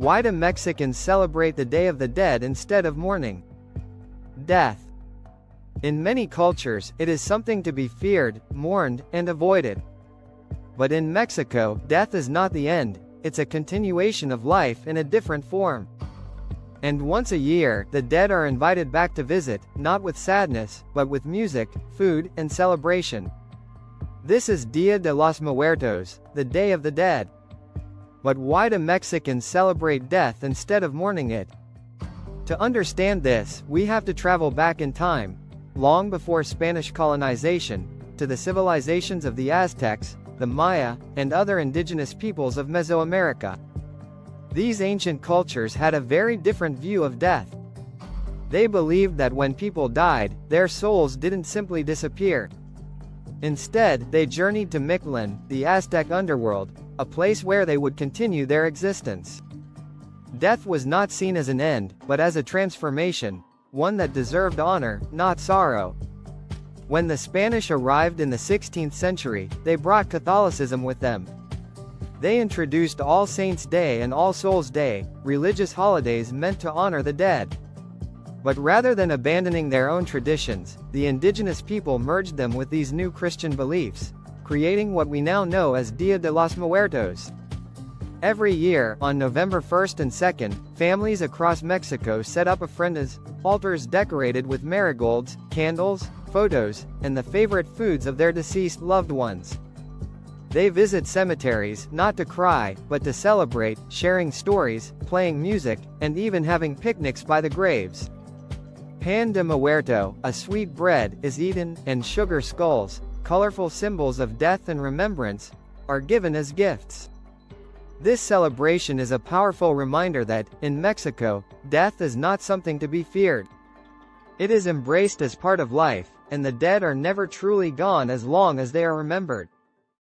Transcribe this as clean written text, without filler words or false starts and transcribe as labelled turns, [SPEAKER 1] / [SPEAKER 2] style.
[SPEAKER 1] Why do Mexicans celebrate the Day of the Dead instead of mourning? Death. In many cultures, it is something to be feared, mourned, and avoided. But in Mexico, death is not the end, it's a continuation of life in a different form. And once a year, the dead are invited back to visit, not with sadness, but with music, food, and celebration. This is Dia de los Muertos, the Day of the Dead. But why do Mexicans celebrate death instead of mourning it? To understand this, we have to travel back in time, long before Spanish colonization, to the civilizations of the Aztecs, the Maya, and other indigenous peoples of Mesoamerica. These ancient cultures had a very different view of death. They believed that when people died, their souls didn't simply disappear. Instead, they journeyed to Mictlan, the Aztec underworld, a place where they would continue their existence. Death was not seen as an end, but as a transformation, one that deserved honor, not sorrow. When the Spanish arrived in the 16th century, they brought Catholicism with them. They introduced All Saints' Day and All Souls' Day, religious holidays meant to honor the dead. But rather than abandoning their own traditions, the indigenous people merged them with these new Christian beliefs, creating what we now know as Dia de los Muertos. Every year, on November 1st and 2nd, families across Mexico set up ofrendas, altars decorated with marigolds, candles, photos, and the favorite foods of their deceased loved ones. They visit cemeteries, not to cry, but to celebrate, sharing stories, playing music, and even having picnics by the graves. Pan de muerto, a sweet bread, is eaten, and sugar skulls, colorful symbols of death and remembrance, are given as gifts. This celebration is a powerful reminder that, in Mexico, death is not something to be feared. It is embraced as part of life, and the dead are never truly gone as long as they are remembered.